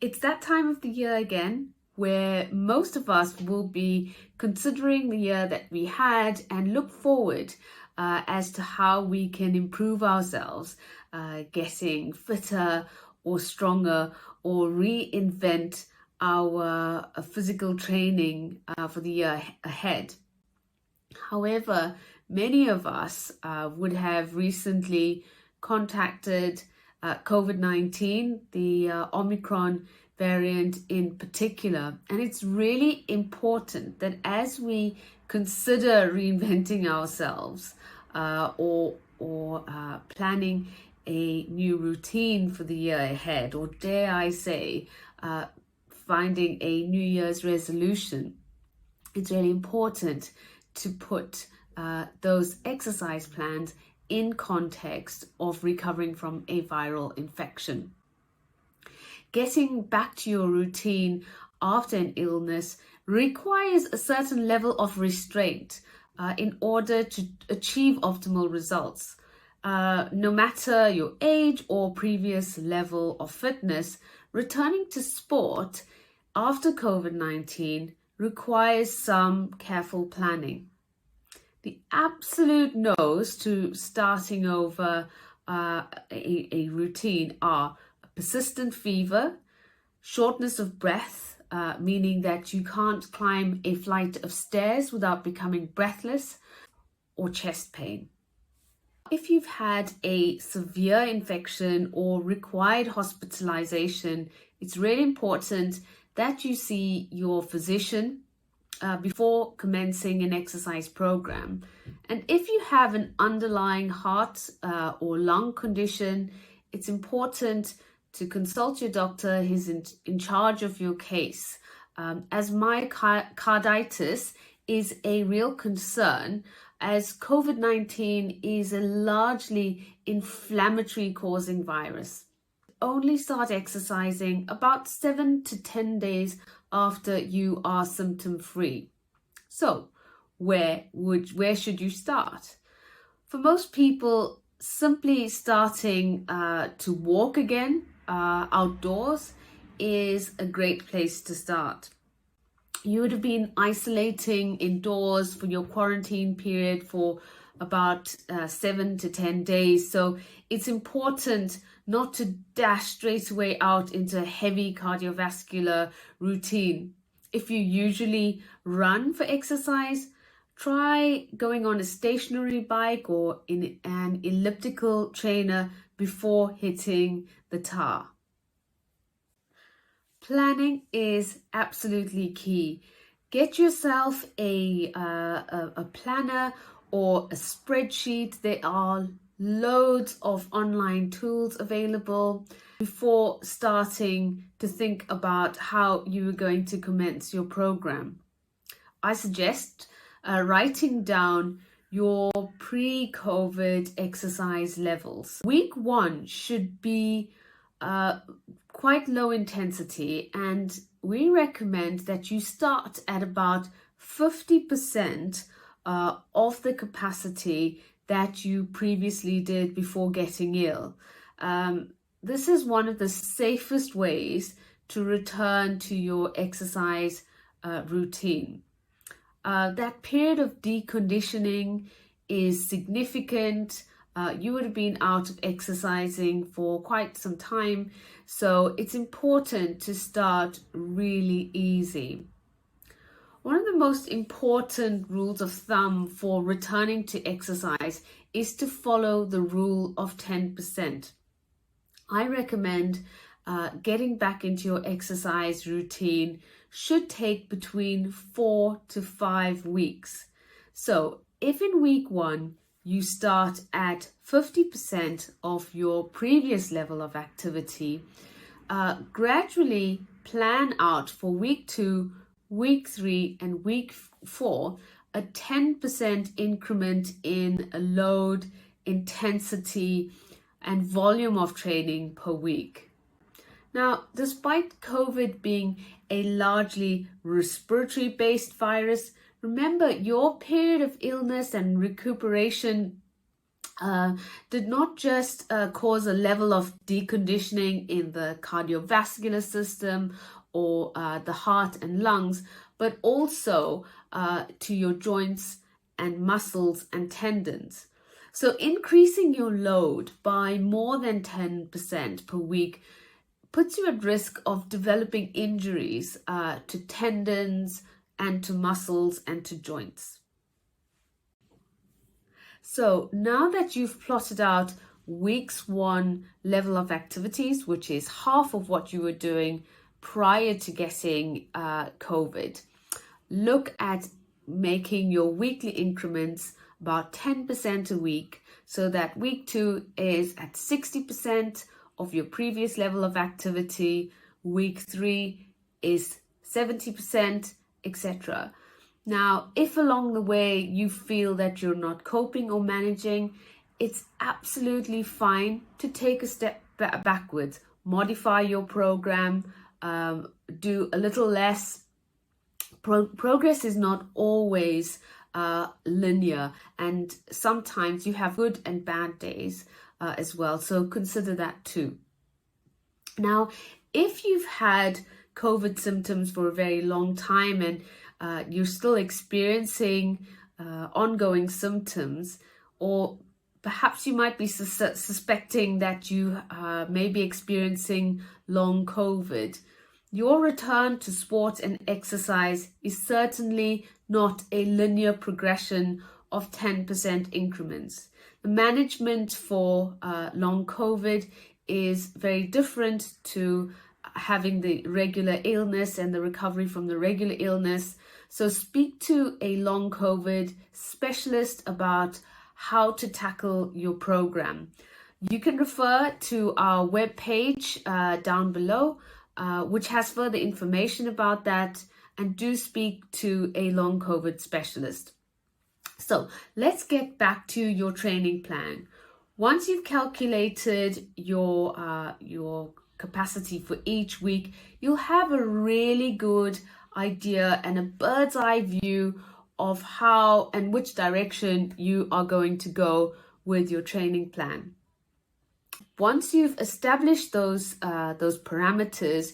It's that time of the year again where most of us will be considering the year that we had and look forward as to how we can improve ourselves, getting fitter or stronger, or reinvent our physical training for the year ahead. However, many of us would have recently contacted COVID-19, the Omicron variant in particular. And it's really important that as we consider reinventing ourselves or planning a new routine for the year ahead, or dare I say, finding a New Year's resolution, it's really important to put those exercise plans in context of recovering from a viral infection. Getting back to your routine after an illness requires a certain level of restraint in order to achieve optimal results. No matter your age or previous level of fitness, returning to sport after COVID-19 requires some careful planning. The absolute no's to starting over a routine are persistent fever, shortness of breath, meaning that you can't climb a flight of stairs without becoming breathless, or chest pain. If you've had a severe infection or required hospitalization, it's really important that you see your physician before commencing an exercise program. And if you have an underlying heart or lung condition, it's important to consult your doctor. He's in charge of your case. As myocarditis is a real concern, as COVID-19 is a largely inflammatory causing virus. Only start exercising about 7 to 10 days after you are symptom free. So where should you start? For most people, simply starting to walk again outdoors is a great place to start. You would have been isolating indoors for your quarantine period for about 7 to 10 days. So it's important not to dash straight away out into a heavy cardiovascular routine. If you usually run for exercise, try going on a stationary bike or in an elliptical trainer before hitting the tar. Planning is absolutely key. Get yourself a planner or a spreadsheet. There are loads of online tools available before starting to think about how you are going to commence your program. I suggest writing down your pre-COVID exercise levels. Week 1 should be quite low intensity, and we recommend that you start at about 50% of the capacity that you previously did before getting ill. This is one of the safest ways to return to your exercise routine. That period of deconditioning is significant. You would have been out of exercising for quite some time, so it's important to start really easy. One of the most important rules of thumb for returning to exercise is to follow the rule of 10%. I recommend getting back into your exercise routine should take between 4 to 5 weeks. So if in week 1 you start at 50% of your previous level of activity, gradually plan out for week 2, week 3 and week 4 a 10% increment in a load, intensity and volume of training per week. Now, despite COVID being a largely respiratory based virus, remember your period of illness and recuperation did not just cause a level of deconditioning in the cardiovascular system or the heart and lungs, but also to your joints and muscles and tendons. So increasing your load by more than 10% per week puts you at risk of developing injuries to tendons and to muscles and to joints. So now that you've plotted out week's 1 level of activities, which is half of what you were doing prior to getting COVID, look at making your weekly increments about 10% a week, so that week 2 is at 60% of your previous level of activity, week 3 is 70%, etc. Now, if along the way you feel that you're not coping or managing, it's absolutely fine to take a step backwards, modify your program, do a little less. Progress is not always linear, and sometimes you have good and bad days as well. So consider that too. Now, if you've had COVID symptoms for a very long time and you're still experiencing ongoing symptoms, or perhaps you might be suspecting that you may be experiencing long COVID, your return to sport and exercise is certainly not a linear progression of 10% increments. The management for long COVID is very different to having the regular illness and the recovery from the regular illness. So speak to a long COVID specialist about how to tackle your program. You can refer to our webpage down below, which has further information about that, and do speak to a long COVID specialist. So let's get back to your training plan. Once you've calculated your capacity for each week, you'll have a really good idea and a bird's eye view of how and which direction you are going to go with your training plan. Once you've established those parameters,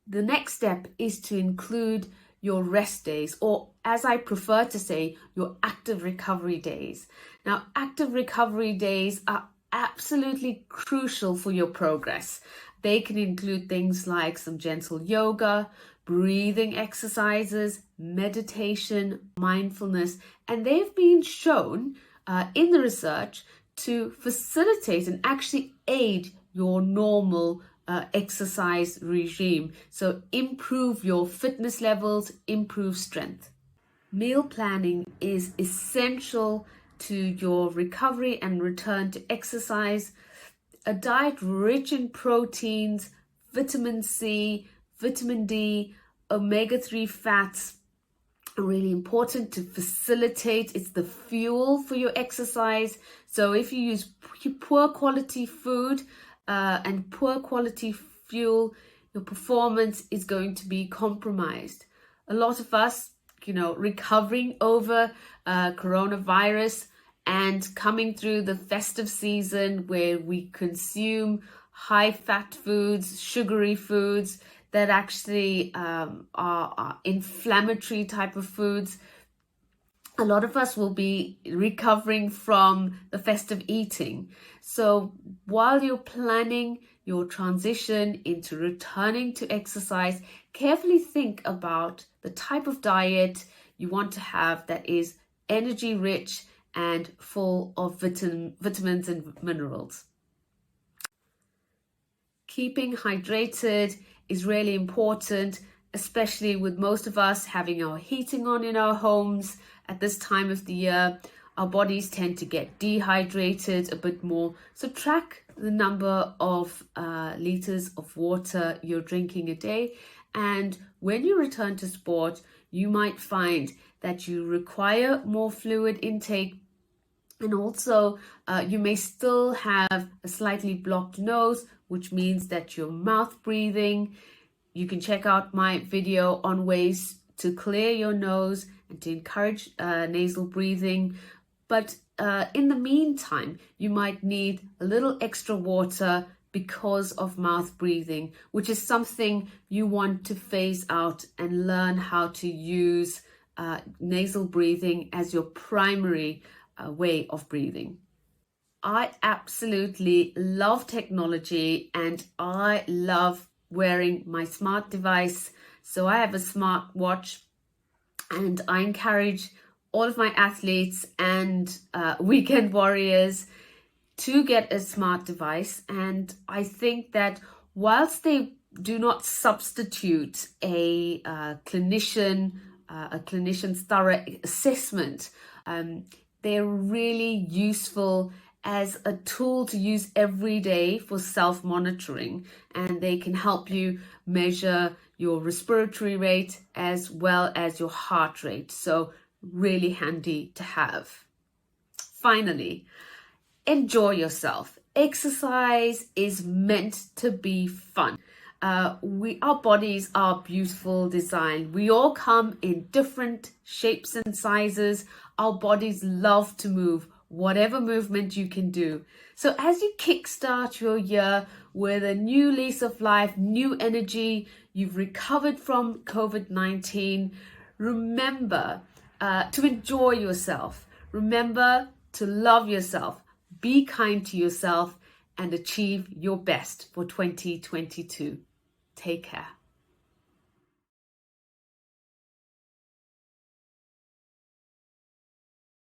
the next step is to include your rest days, or as I prefer to say, your active recovery days. Now, active recovery days are absolutely crucial for your progress. They can include things like some gentle yoga, breathing exercises, meditation, mindfulness, and they've been shown in the research to facilitate and actually aid your normal exercise regime. So improve your fitness levels, improve strength. Meal planning is essential to your recovery and return to exercise. A diet rich in proteins, vitamin C, vitamin D, omega-3 fats are really important to facilitate. It's the fuel for your exercise. So if you use poor quality food and poor quality fuel, your performance is going to be compromised. A lot of us, recovering over coronavirus and coming through the festive season where we consume high fat foods, sugary foods that actually are inflammatory type of foods. A lot of us will be recovering from the festive eating. So while you're planning your transition into returning to exercise, carefully think about the type of diet you want to have that is energy rich and full of vitamins and minerals. Keeping hydrated is really important, especially with most of us having our heating on in our homes at this time of the year. Our bodies tend to get dehydrated a bit more. So track the number of liters of water you're drinking a day. And when you return to sport, you might find that you require more fluid intake. And also, you may still have a slightly blocked nose, which means that you're mouth breathing. You can check out my video on ways to clear your nose and to encourage nasal breathing. But in the meantime, you might need a little extra water because of mouth breathing, which is something you want to phase out and learn how to use nasal breathing as your primary way of breathing. I absolutely love technology and I love wearing my smart device. So I have a smart watch, and I encourage all of my athletes and weekend warriors to get a smart device. And I think that whilst they do not substitute a clinician's thorough assessment, they're really useful as a tool to use every day for self-monitoring, and they can help you measure your respiratory rate as well as your heart rate. So really handy to have. Finally, enjoy yourself. Exercise is meant to be fun. Our bodies are beautiful design. We all come in different shapes and sizes. Our bodies love to move, whatever movement you can do. So as you kickstart your year with a new lease of life, new energy, you've recovered from COVID-19, remember to enjoy yourself. Remember to love yourself. Be kind to yourself and achieve your best for 2022. Take care.